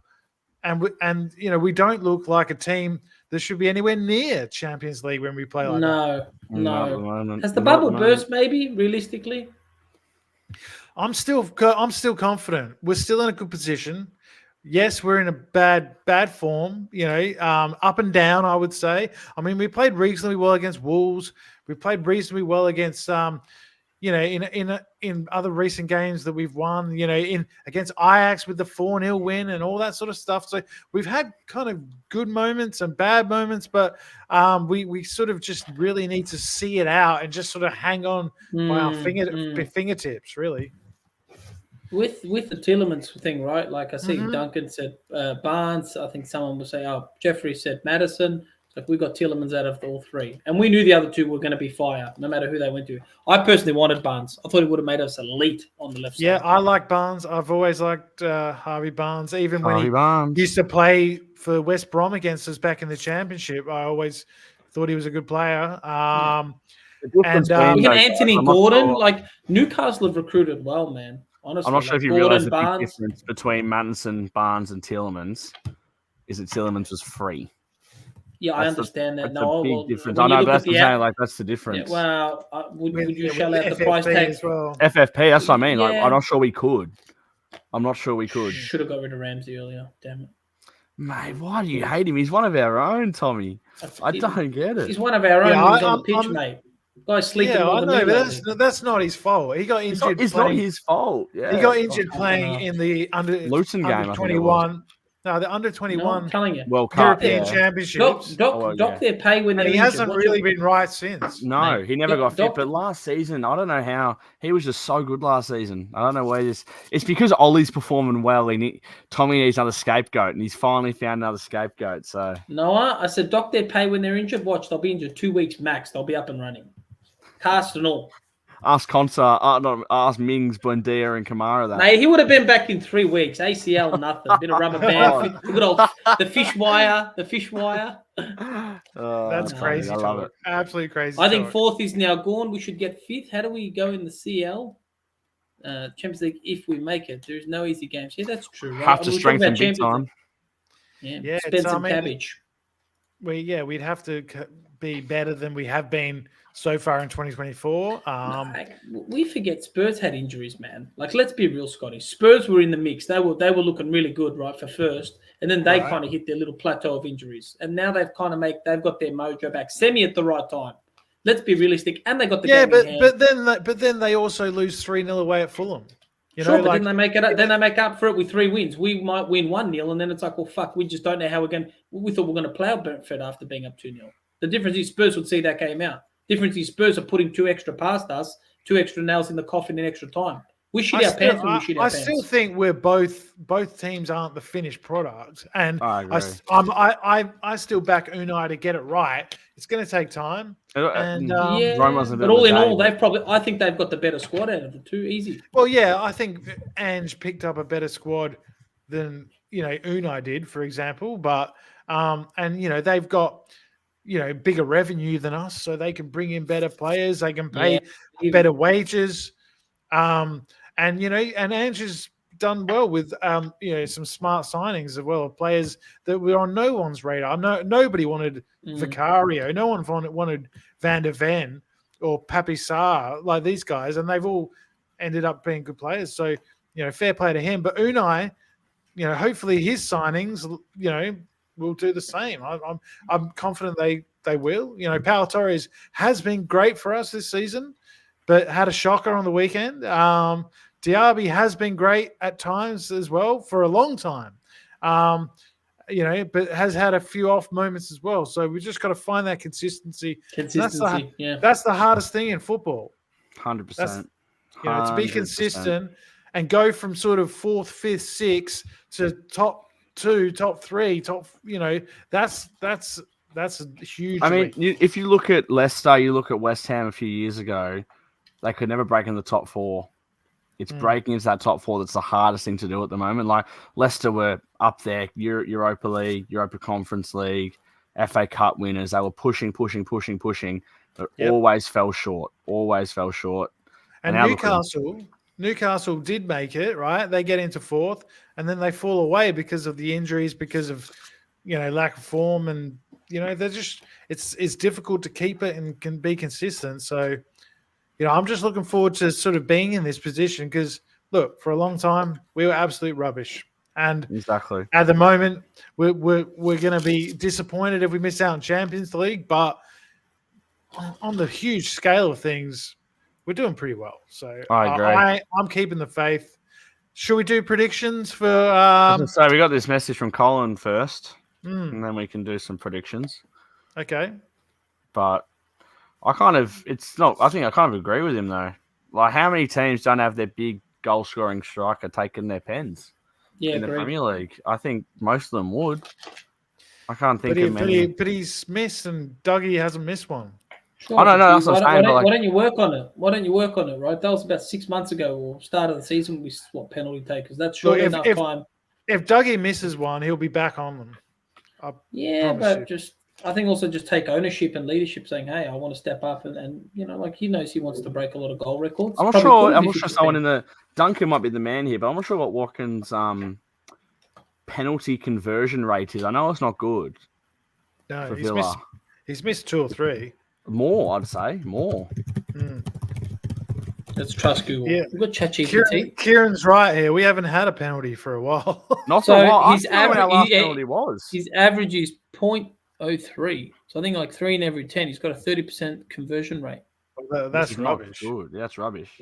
and you know, we don't look like a team that should be anywhere near Champions League when we play like that. No. Has the bubble burst? Maybe realistically, I'm still confident. We're still in a good position. Yes, we're in a bad form. You know, up and down, I would say. I mean, we played reasonably well against Wolves. We played reasonably well against you know, in other recent games that we've won, you know, against Ajax with the 4-0 win and all that sort of stuff. So we've had kind of good moments and bad moments, but we sort of just really need to see it out and just sort of hang on by our fingertips, really. With the Tielemans thing, right? Like I see Duncan said Barnes. I think someone will say, Jeffrey said Madison. Like we got Tielemans out of all three, and we knew the other two were going to be fire, no matter who they went to. I personally wanted Barnes. I thought he would have made us elite on the left side. Yeah, I like Barnes. I've always liked Harvey Barnes, even when he used to play for West Brom against us back in the Championship. I always thought he was a good player. And even Anthony Gordon, like Newcastle have recruited well, man. Honestly, I'm not sure if you realise the big difference between Mattinson, Barnes, and Tielemans is that Tielemans was free. Yeah, I understand that. No, big difference. I know, but that's the difference. Yeah, well, would you shell out the price tag as well? FFP, that's what I mean. Yeah. Like, I'm not sure we could. Should have got rid of Ramsey earlier. Damn it. Mate, why do you hate him? He's one of our own, Tommy. I don't get it. He's one of our own. He's on the pitch, mate. Guys sleeping. Yeah, I know, but that's not his fault. He got injured. It's not his fault. Yeah, he got injured playing in the Luton game, 21. No, the under 21. I'm telling you. European Championship. Doc their pay when he hasn't really been right since. No, he never got fit. But last season, I don't know how he was just so good last season. I don't know where this. It's because Ollie's performing well. Tommy needs another scapegoat, and he's finally found another scapegoat. So Noah, I said, doc their pay when they're injured. Watch, they'll be injured 2 weeks max. They'll be up and running. Cast and all. Ask ask Mings, Buendia, and Kamara that. Mate, he would have been back in 3 weeks. ACL, nothing. Bit of rubber band. Good old the fish wire. That's crazy. I love it. Absolutely crazy. I think fourth is now gone. We should get fifth. How do we go in the CL? Champions League, if we make it. There's no easy games. Yeah, that's true. Right? Have to strengthen big time. Yeah, spend some cabbage. We'd have to be better than we have been so far in 2024. We forget Spurs had injuries, man. Like, let's be real, Scotty. Spurs were in the mix. They were looking really good, right, for first, and then they kind of hit their little plateau of injuries, and now they've got their mojo back. Semi at the right time. Let's be realistic, and they got the but then they also lose 3-0 away at Fulham. But then they make it up. Then they make up for it with 3 wins. We might win 1-0, and then it's like, well, fuck, we just don't know how we're going. We thought we were going to plough Brentford after being up 2-0. The difference is Spurs would see that game out. Difference is Spurs are putting 2 extra past us, 2 extra nails in the coffin in extra time. We shit our pants when we shit our pants. I still think we're both teams aren't the finished product, and I still back Unai to get it right. It's going to take time. And but all in all, I think they've got the better squad out of the two. Easy. Well, yeah, I think Ange picked up a better squad than Unai did, for example. But and they've got bigger revenue than us, so they can bring in better players. They can pay better wages. And Ange is done well with some smart signings as well of players that were on no one's radar. Nobody wanted Vicario. No one wanted Van der Ven or Papi Sarr, like these guys, and they've all ended up being good players. So, fair play to him. But Unai, hopefully his signings, will do the same. I'm confident they will. Pau Torres has been great for us this season, but had a shocker on the weekend. Diaby has been great at times as well for a long time. But has had a few off moments as well. So we just got to find that consistency. That's the hardest thing in football. 100%. To be consistent and go from sort of 4th, 5th, 6th to top 2, top 3, that's a huge. I mean, if you look at Leicester, you look at West Ham a few years ago, they could never break in the top 4. It's breaking into that top 4 that's the hardest thing to do at the moment. Like Leicester were up there, Europa League, Europa Conference League, FA Cup winners. They were pushing, but always fell short. And Newcastle did make it, right? They get into 4th, and then they fall away because of the injuries, because of lack of form, and they're just it's difficult to keep it and can be consistent. So. I'm just looking forward to sort of being in this position because, look, for a long time, we were absolute rubbish. And exactly at the moment, we're going to be disappointed if we miss out on Champions League. But on the huge scale of things, we're doing pretty well. So I agree. I'm keeping the faith. Should we do predictions for... So we got this message from Colin first, and then we can do some predictions. Okay. But... I kind of agree with him though. Like, how many teams don't have their big goal-scoring striker taking their pens in the Premier League? I think most of them would. I can't think of many. But he's missed, and Dougie hasn't missed one. Sure, I don't know. That's what I'm saying. Why don't you work on it? Right, that was about 6 months ago, or start of the season. We swapped penalty takers. That's short enough time. If Dougie misses one, he'll be back on them. I think also just take ownership and leadership, saying, "Hey, I want to step up," and he knows he wants to break a lot of goal records. I'm not sure someone in the Duncan might be the man here, but I'm not sure what Watkins' penalty conversion rate is. I know it's not good. No, he's missed 2 or 3. More, I'd say more. Let's trust Google. Yeah. We've got ChatGPT. Kieran's right here. We haven't had a penalty for a while. Not so long. His average penalty was. His average is 0.03. So I think like 3 in every 10. He's got a 30% conversion rate. That's rubbish. Good. That's rubbish.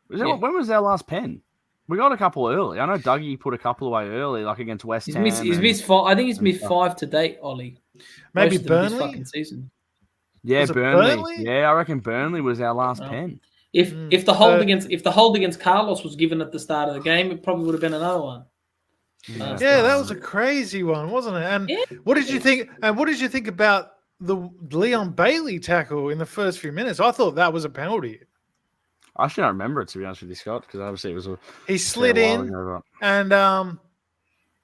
When was our last pen? We got a couple early. I know Dougie put a couple away early, like against West Ham. He's missed 5. I think he's missed 5 to date, Ollie. Maybe Burnley. Fucking season. Yeah, Burnley. Yeah, I reckon Burnley was our last pen. If the hold against Carlos was given at the start of the game, it probably would have been another one. Yeah, that was a crazy one, wasn't it? And what did you think? And what did you think about the Leon Bailey tackle in the first few minutes? I thought that was a penalty. I actually don't remember it, to be honest with you, Scott, because obviously it was he slid in and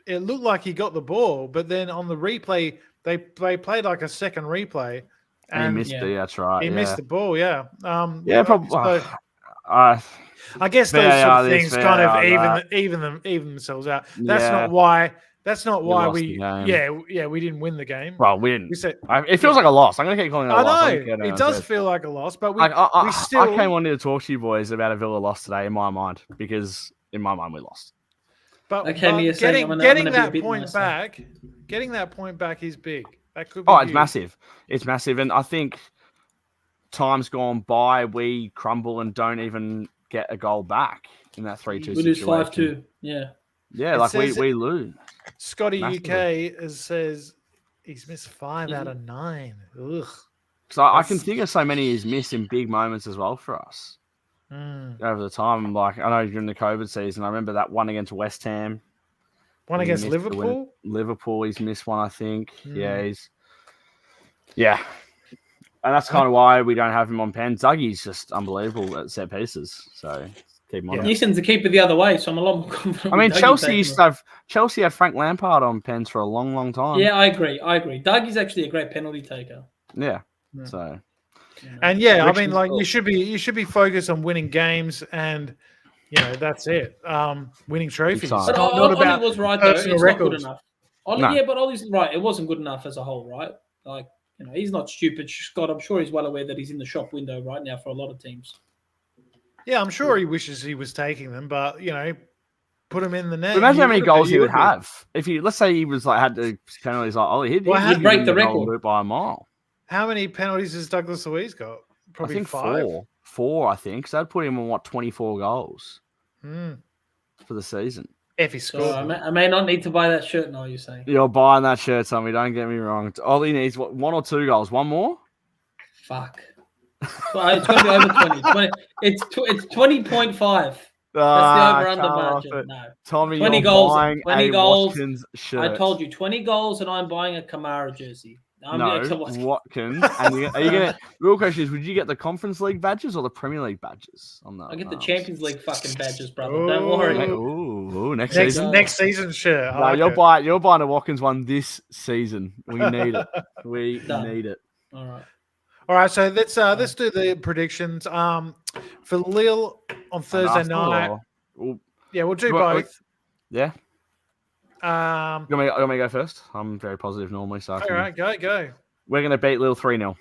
it looked like he got the ball, but then on the replay they played like a second replay. And he missed it. That's right. He missed the ball. Yeah. Probably. So, I guess those sort of things kind of even themselves out. That's not why. That's not why we. We didn't win the game. Well, we didn't. It feels like a loss. I'm gonna keep calling it a loss. I know it does feel like a loss, but we still. I came on here to talk to you boys about a Villa loss today in my mind, because in my mind we lost. But getting that point back is big. That could be it's massive. It's massive. And I think time's gone by, we crumble and don't even get a goal back in that 3-2 situation. We lose 5-2. Yeah. Yeah, like we lose. Scotty massively. UK says he's missed 5 out of 9. Ugh. So I can think of so many he's missed in big moments as well for us over the time. Like, I know during the COVID season, I remember that one against West Ham. One against Liverpool? Liverpool, he's missed one, I think. Yeah. And that's kind of why we don't have him on pen. Dougie's just unbelievable at set pieces. So keep him on. Houston's the keeper the other way, so I'm a lot more confident. I mean, Chelsea had Frank Lampard on pens for a long, long time. Yeah, I agree. Dougie's actually a great penalty taker. Yeah. So. And I mean, like you should be focused on winning games, and that's it. Winning trophies. But But Not Ollie about was right though. personal It's not good records. enough. No. Yeah, but Ollie's right. It wasn't good enough as a whole, right? Like, he's not stupid, Scott. I'm sure he's well aware that he's in the shop window right now for a lot of teams. Yeah, I'm sure he wishes he was taking them, but put him in the net. Imagine how many goals he would be. have if let's say he was like had to penalties like Ollie. He'd break the record by a mile. How many penalties has Douglas Luiz got? Probably I think 5. Four, I think. So that'd put him on 24 goals for the season. If he scored. So I may not need to buy that shirt now, you're saying? You're buying that shirt, Tommy. Don't get me wrong. Ollie needs 1 or 2 goals. One more? Fuck. Well, it's going to be over 20. It's 20.5. That's the over-under margin. No. Tommy, 20 you're goals. buying 20 a goals. Watkins shirt. I told you 20 goals, and I'm buying a Kamara jersey. Watkins. And are you gonna? Real question is: would you get the Conference League badges or the Premier League badges? I get the Champions League fucking badges, brother. Don't worry. Next season. Next season, sure. No, you're buying a Watkins one this season. We need it. We need it. All right. So let's do the predictions. For Lille on Thursday night. Yeah, we'll do both. Yeah. You want me to go first? I'm very positive normally. So all right, go. We're going to beat Lille 3-0.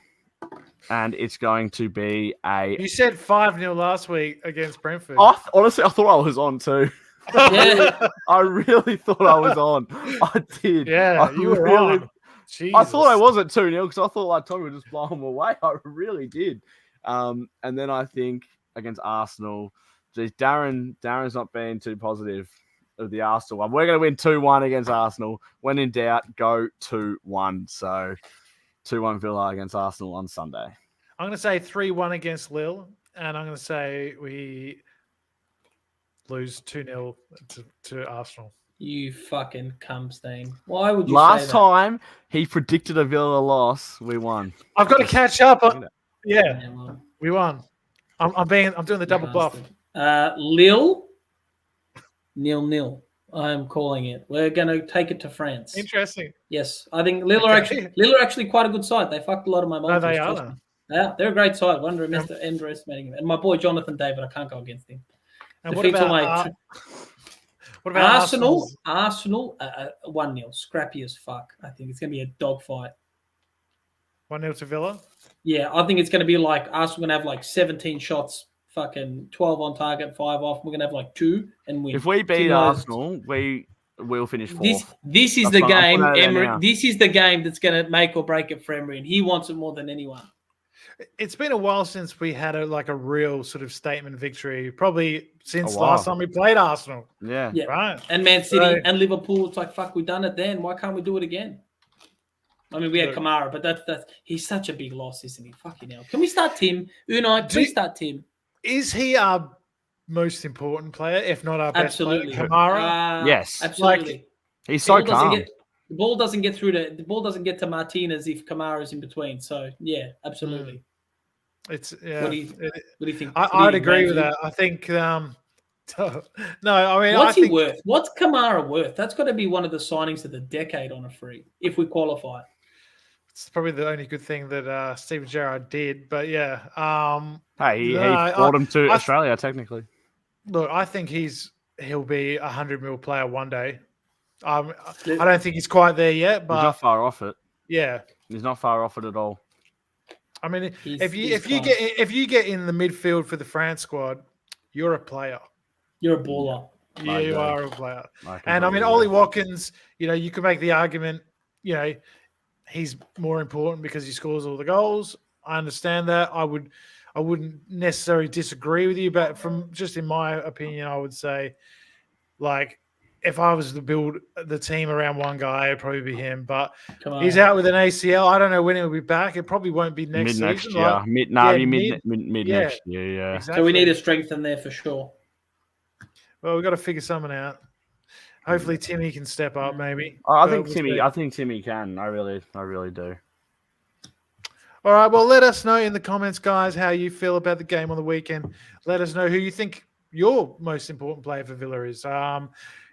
And it's going to be You said 5-0 last week against Brentford. Honestly, I thought I was on too. Yeah. I really thought I was on. I did. Yeah, you were on. Jesus. I thought I was at 2-0 because I thought like Tommy would just blow them away. I really did. And then I think against Arsenal, geez, Darren's not being too positive of the Arsenal one. We're going to win 2-1 against Arsenal. When in doubt, go 2-1. So 2-1 Villa against Arsenal on Sunday. I'm going to say 3-1 against Lille, and I'm going to say we lose 2-0 to Arsenal. You fucking cumstain. Why would you Last say that? time he predicted a Villa loss, we won. I've got to catch up. We won. I'm doing the double buff. Lille 0-0. I'm calling it. We're going to take it to France. Interesting. Yes, I think Lille are actually quite a good side. They fucked a lot of my No, money. they are. Yeah, they're a great side. We're underestimating them. And my boy Jonathan David, I can't go against him. And what about Arsenal? Arsenal 1-0. Scrappy as fuck. I think it's going to be a dogfight. 1-0 to Villa? Yeah, I think it's going to be like Arsenal going to have like 17 shots, fucking 12 on target, 5 off. We're going to have like 2 and win. If we beat Arsenal, we will finish 4th. This is the game, Emery. This is the game that's going to make or break it for Emery, and he wants it more than anyone. It's been a while since we had a real sort of statement victory. Probably since last time we played Arsenal. Yeah. Right. And Man City and Liverpool. It's like, fuck, we've done it then. Why can't we do it again? I mean, we had Kamara, but he's such a big loss, isn't he? Fucking hell. Can we start Tim? Unai, please start Tim. Is he our most important player, if not our best player, Kamara? Yes. Absolutely. He's so calm. The ball doesn't get to Martinez if Kamara is in between. So yeah, absolutely. It's What do you think? I'd agree with that. I think no, I mean, what's he worth? What's Kamara worth? That's got to be one of the signings of the decade on a free if we qualify. It's probably the only good thing that Steven Gerrard did. But yeah, he brought him to Australia technically. Look, I think he'll be a 100 mil player one day. I don't think he's quite there yet, but he's not far off it. Yeah, he's not far off it at all. I mean, if you get in the midfield for the France squad, you're a player. You're a baller. Yeah, you are a player. And I mean, Ollie Watkins, you can make the argument, he's more important because he scores all the goals. I understand that. I wouldn't necessarily disagree with you, but from just in my opinion, I would say, like, if I was to build the team around one guy, it'd probably be him. But he's out with an ACL. I don't know when he'll be back. It probably won't be next season. Year. Mid next year. Yeah. Exactly. So we need a strengthen there for sure. Well, we've got to figure something out. Hopefully, Timmy can step up. Maybe. I think Timmy can. I really do. All right. Well, let us know in the comments, guys, how you feel about the game on the weekend. Let us know who you think your most important player for Villa is.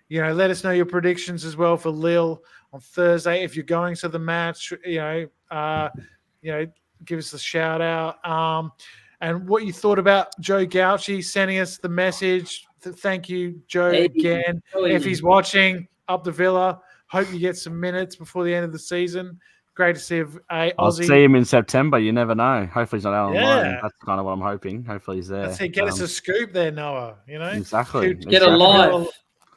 Let us know your predictions as well for Lille on Thursday. If you're going to the match, give us a shout out. and what you thought about Joe Gauchi sending us the message. Thank you, Joe, again. If he's watching, up the Villa. Hope you get some minutes before the end of the season. Great to see I'll Aussie. see him in September. You never know. Hopefully he's not out on Yeah. loan. That's kind of what I'm hoping. Hopefully he's there. Let's see, get us a scoop there, Noah. You know, exactly. Get a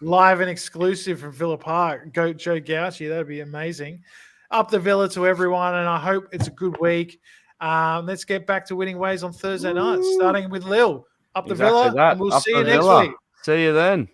live and exclusive from Villa Park. Go Joe Gauchi. That'd be amazing. Up the Villa to everyone, and I hope it's a good week. Let's get back to winning ways on Thursday night, starting with Lil. Up the Villa, and we'll see you next week. See you then.